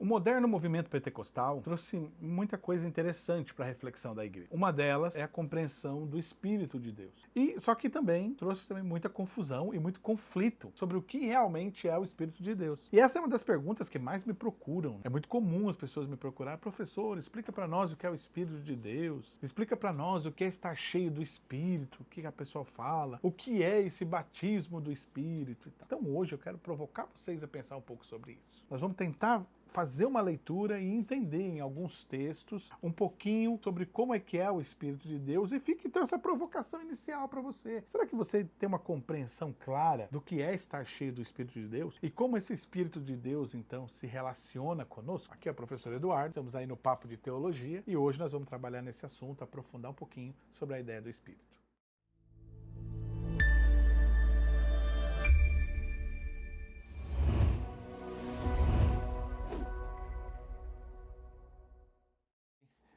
O moderno movimento pentecostal trouxe muita coisa interessante para a reflexão da igreja. Uma delas é a compreensão do Espírito de Deus. Só que também trouxe muita confusão e muito conflito sobre o que realmente é o Espírito de Deus. E essa é uma das perguntas que mais me procuram. É muito comum as pessoas me procurar: professor, explica para nós o que é o Espírito de Deus, explica para nós o que é estar cheio do Espírito, o que a pessoa fala, o que é esse batismo do Espírito e tal. Então hoje eu quero provocar vocês a pensar um pouco sobre isso. Nós vamos tentar fazer uma leitura e entender em alguns textos um pouquinho sobre como é que é o Espírito de Deus, e fica então essa provocação inicial para você. Será que você tem uma compreensão clara do que é estar cheio do Espírito de Deus e como esse Espírito de Deus então se relaciona conosco? Aqui é o professor Eduardo, estamos aí no Papo de Teologia e hoje nós vamos trabalhar nesse assunto, aprofundar um pouquinho sobre a ideia do Espírito.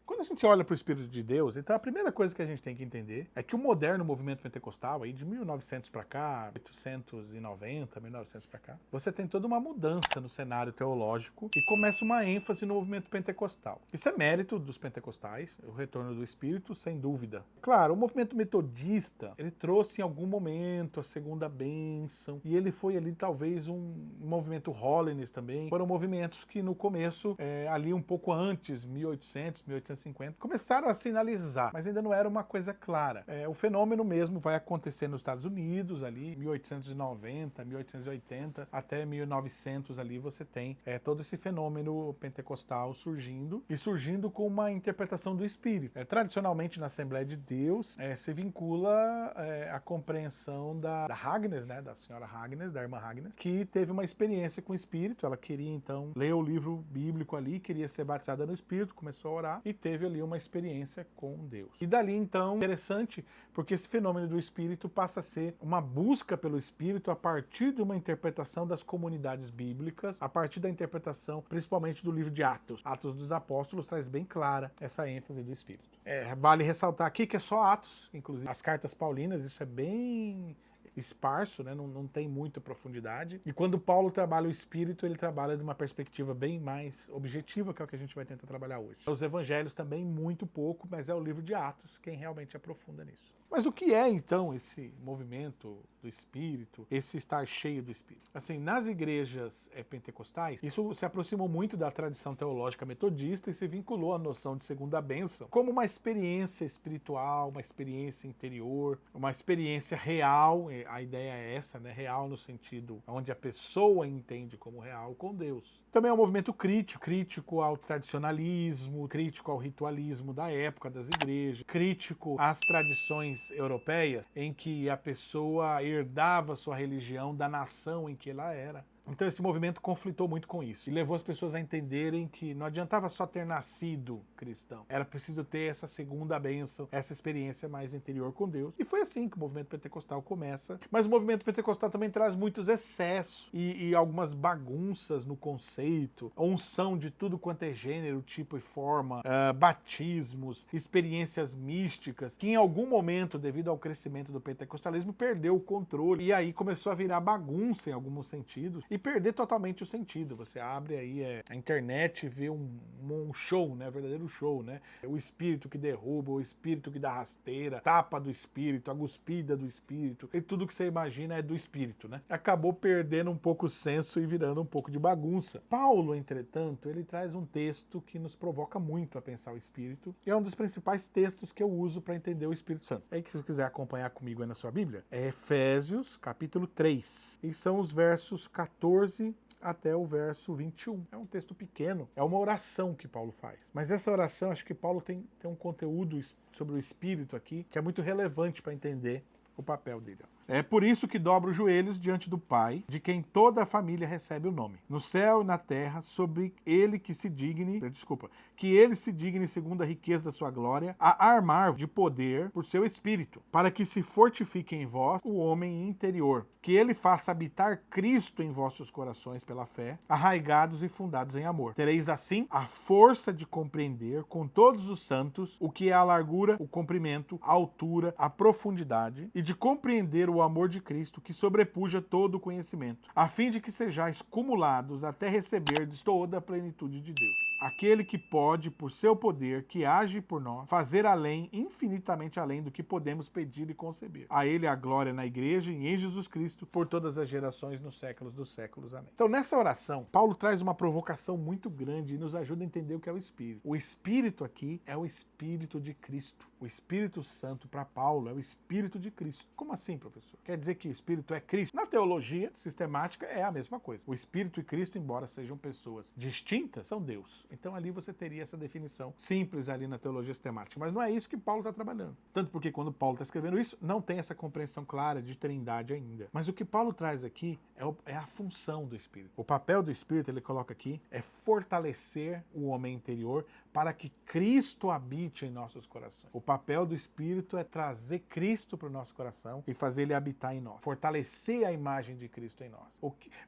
Quando a gente olha para o Espírito de Deus, então a primeira coisa que a gente tem que entender é que o moderno movimento pentecostal, aí de 1900 para cá, 890, 1900 para cá, você tem toda uma mudança no cenário teológico e começa uma ênfase no movimento pentecostal. Isso é mérito dos pentecostais, o retorno do Espírito, sem dúvida. Claro, o movimento metodista, ele trouxe em algum momento a segunda bênção, e ele foi ali talvez um movimento holiness também. Foram movimentos que no começo, ali um pouco antes, 1800, 1850, começaram a sinalizar, mas ainda não era uma coisa clara. O fenômeno mesmo vai acontecer nos Estados Unidos, ali 1890, 1880, até 1900 ali você tem todo esse fenômeno pentecostal surgindo, e surgindo com uma interpretação do Espírito. Tradicionalmente na Assembleia de Deus se vincula a compreensão da Agnes, né, da senhora Agnes, da irmã Agnes, que teve uma experiência com o Espírito. Ela queria então ler o livro bíblico ali, queria ser batizada no Espírito, começou a orar e teve ali uma experiência com Deus. E dali então, interessante, porque esse fenômeno do Espírito passa a ser uma busca pelo Espírito a partir de uma interpretação das comunidades bíblicas, a partir da interpretação principalmente do livro de Atos. Atos dos Apóstolos traz bem clara essa ênfase do Espírito. Vale ressaltar aqui que é só Atos, inclusive as cartas paulinas, isso é bem esparso, né? Não tem muita profundidade. E quando Paulo trabalha o Espírito, ele trabalha de uma perspectiva bem mais objetiva, que é o que a gente vai tentar trabalhar hoje. Os evangelhos também muito pouco, mas é o livro de Atos quem realmente aprofunda nisso. Mas o que é então esse movimento do Espírito, esse estar cheio do Espírito? Assim, nas igrejas pentecostais, isso se aproximou muito da tradição teológica metodista e se vinculou à noção de segunda bênção como uma experiência espiritual, uma experiência interior, uma experiência real. A ideia é essa, né? Real no sentido onde a pessoa entende como real com Deus. Também é um movimento crítico ao tradicionalismo, crítico ao ritualismo da época das igrejas, crítico às tradições europeias em que a pessoa herdava sua religião da nação em que ela era. Então esse movimento conflitou muito com isso e levou as pessoas a entenderem que não adiantava só ter nascido cristão, era preciso ter essa segunda bênção, essa experiência mais interior com Deus. E foi assim que o movimento pentecostal começa. Mas o movimento pentecostal também traz muitos excessos e algumas bagunças no conceito, unção de tudo quanto é gênero, tipo e forma, batismos, experiências místicas, que em algum momento, devido ao crescimento do pentecostalismo, perdeu o controle e aí começou a virar bagunça em alguns sentidos e perder totalmente o sentido. Você abre aí a internet e vê um show, né? Verdadeiro show, né? O espírito que derruba, o espírito que dá rasteira, tapa do espírito, a cuspida do espírito, e tudo que você imagina é do espírito, né? Acabou perdendo um pouco o senso e virando um pouco de bagunça. Paulo, entretanto, ele traz um texto que nos provoca muito a pensar o Espírito, e é um dos principais textos que eu uso para entender o Espírito Santo. Aí que se você quiser acompanhar comigo aí na sua Bíblia, é Efésios, capítulo 3, e são os versos 14 até o verso 21. É um texto pequeno, é uma oração que Paulo faz. Mas essa oração, acho que Paulo tem um conteúdo sobre o Espírito aqui, que é muito relevante para entender o papel dele. É por isso que dobro os joelhos diante do Pai, de quem toda a família recebe o nome. No céu e na terra, sobre ele que ele se digne segundo a riqueza da sua glória, a armar de poder por seu Espírito, para que se fortifique em vós o homem interior, que ele faça habitar Cristo em vossos corações pela fé, arraigados e fundados em amor. Tereis assim a força de compreender com todos os santos o que é a largura, o comprimento, a altura, a profundidade, e de compreender o o amor de Cristo, que sobrepuja todo o conhecimento, a fim de que sejais cumulados até receberdes toda a plenitude de Deus. Aquele que pode, por seu poder, que age por nós, fazer além, infinitamente além do que podemos pedir e conceber. A ele a glória na igreja e em Jesus Cristo, por todas as gerações, nos séculos dos séculos. Amém. Então, nessa oração, Paulo traz uma provocação muito grande e nos ajuda a entender o que é o Espírito. O Espírito aqui é o Espírito de Cristo. O Espírito Santo, para Paulo, é o Espírito de Cristo. Como assim, professor? Quer dizer que o Espírito é Cristo? Na teologia sistemática é a mesma coisa. O Espírito e Cristo, embora sejam pessoas distintas, são Deus. Então ali você teria essa definição simples ali na teologia sistemática. Mas não é isso que Paulo está trabalhando. Tanto porque quando Paulo está escrevendo isso, não tem essa compreensão clara de trindade ainda. Mas o que Paulo traz aqui é a função do Espírito. O papel do Espírito, ele coloca aqui, é fortalecer o homem interior para que Cristo habite em nossos corações. O papel do Espírito é trazer Cristo para o nosso coração e fazer ele habitar em nós. Fortalecer a imagem de Cristo em nós.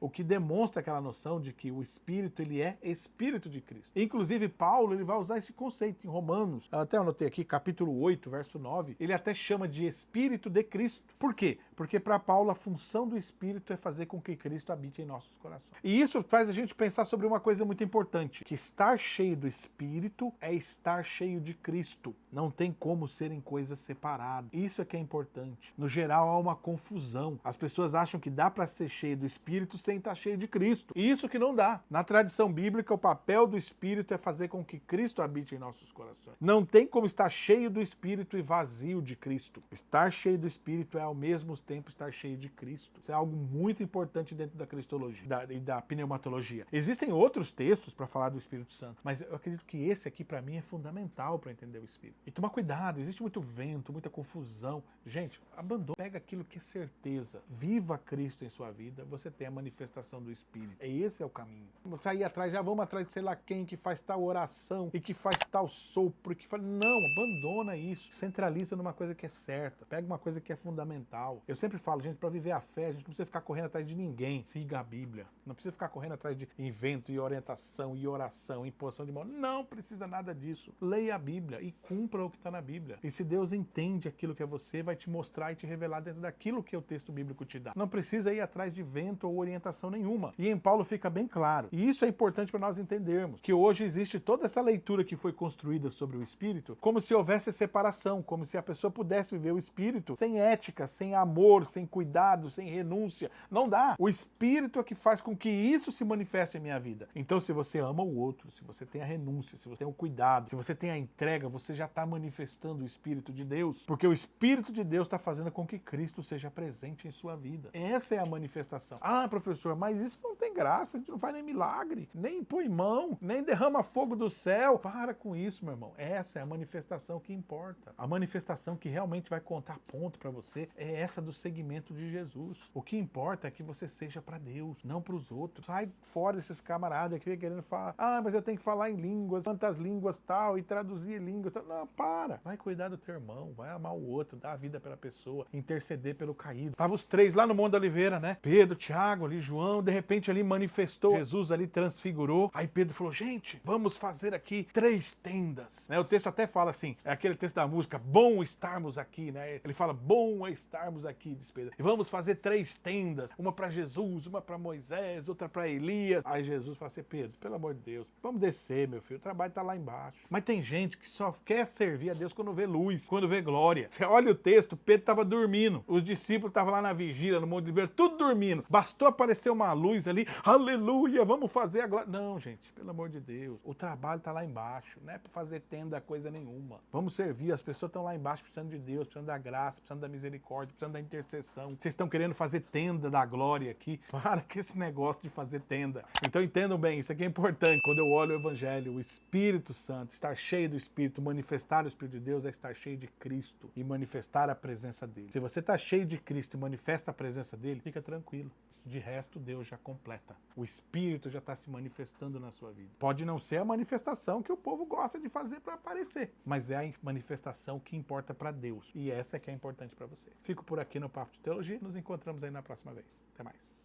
O que demonstra aquela noção de que o Espírito, ele é Espírito de Cristo. Inclusive, Paulo, ele vai usar esse conceito em Romanos. Eu até anotei aqui, capítulo 8, verso 9. Ele até chama de Espírito de Cristo. Por quê? Porque para Paulo a função do Espírito é fazer com que Cristo habite em nossos corações. E isso faz a gente pensar sobre uma coisa muito importante, que estar cheio do Espírito é estar cheio de Cristo. Não tem como serem coisas separadas. Isso é que é importante. No geral, há uma confusão. As pessoas acham que dá para ser cheio do Espírito sem estar cheio de Cristo. E isso que não dá. Na tradição bíblica, o papel do Espírito é fazer com que Cristo habite em nossos corações. Não tem como estar cheio do Espírito e vazio de Cristo. Estar cheio do Espírito é ao mesmo tempo estar cheio de Cristo. Isso é algo muito importante dentro da cristologia e da pneumatologia. Existem outros textos para falar do Espírito Santo, mas eu acredito que esse aqui para mim é fundamental para entender o Espírito. E tomar cuidado, existe muito vento, muita confusão. Gente, abandone, pega aquilo que é certeza. Viva Cristo em sua vida, você tem a manifestação do Espírito. Esse é o caminho. Vamos sair atrás, já vamos atrás de sei lá quem que faz tal oração e que faz tal sopro, que faz... Não, abandona isso. Centraliza numa coisa que é certa. Pega uma coisa que é fundamental. Eu sempre falo, gente, para viver a fé, a gente não precisa ficar correndo atrás de ninguém. Siga a Bíblia. Não precisa ficar correndo atrás de invento e orientação e oração e imposição de mão. Não precisa nada disso. Leia a Bíblia e cumpra o que está na Bíblia. E se Deus entende aquilo que é você, vai te mostrar e te revelar dentro daquilo que o texto bíblico te dá. Não precisa ir atrás de vento ou orientação nenhuma. E em Paulo fica bem claro. E isso é importante para nós entendermos. Que hoje existe toda essa leitura que foi construída sobre o Espírito, como se houvesse separação, como se a pessoa pudesse viver o Espírito sem ética, sem amor, sem cuidado, sem renúncia. Não dá. O Espírito é que faz com que isso se manifeste em minha vida. Então, se você ama o outro, se você tem a renúncia, se você tem o cuidado, se você tem a entrega, você já está manifestando o Espírito de Deus, porque o Espírito de Deus está fazendo com que Cristo seja presente em sua vida. Essa é a manifestação. Ah, professor, mas isso não tem graça, a gente não faz nem milagre, nem põe mão, nem derrama fogo do céu. Para com isso, meu irmão. Essa é a manifestação que importa. A manifestação que realmente vai contar ponto para você é essa do segmento de Jesus. O que importa é que você seja para Deus, não para os outros. Sai fora desses camaradas que querendo falar, ah, mas eu tenho que falar em línguas, quantas línguas tal, e traduzir línguas tal. Não, para. Vai cuidar do teu irmão, vai amar o outro, dar a vida pela pessoa, interceder pelo caído. Tava os três lá no Monte da Oliveira, né? Pedro, Tiago, ali, João, de repente ali manifestou, Jesus ali transfigurou. Aí Pedro falou, gente, vamos fazer aqui 3 tendas. Né? O texto até fala assim, é aquele texto da música, bom estarmos aqui, né? Ele fala, bom é estarmos aqui, diz Pedro. E vamos fazer 3 tendas, uma para Jesus, uma para Moisés, outra para Elias. Aí Jesus fala assim, Pedro, pelo amor de Deus, vamos descer, meu filho, o trabalho tá lá embaixo. Mas tem gente que só quer servir a Deus quando vê luz, quando vê glória. Você olha o texto, Pedro estava dormindo, os discípulos estavam lá na vigília, no Monte de Oliveira, tudo dormindo. Bastou aparecer uma luz ali, aleluia, vamos fazer a glória. Não, gente, pelo amor de Deus, o trabalho tá lá embaixo, não é para fazer tenda coisa nenhuma. Vamos servir, as pessoas estão lá embaixo precisando de Deus, precisando da graça, precisando da misericórdia, precisando da intercessão. Vocês estão querendo fazer tenda da glória aqui? Para com esse negócio de fazer tenda. Então entendam bem, isso aqui é importante. Quando eu olho o Evangelho, o Espírito Santo, estar cheio do Espírito, manifestar o Espírito de Deus é estar cheio de Cristo e manifestar a presença dele. Se você está cheio de Cristo e manifesta a presença dele, fica tranquilo. De resto, Deus já completa. O Espírito já está se manifestando na sua vida. Pode não ser a manifestação que o povo gosta de fazer para aparecer, mas é a manifestação que importa para Deus. E essa é que é importante para você. Fico por aqui no Papo de Teologia. Nos encontramos aí na próxima vez. Até mais.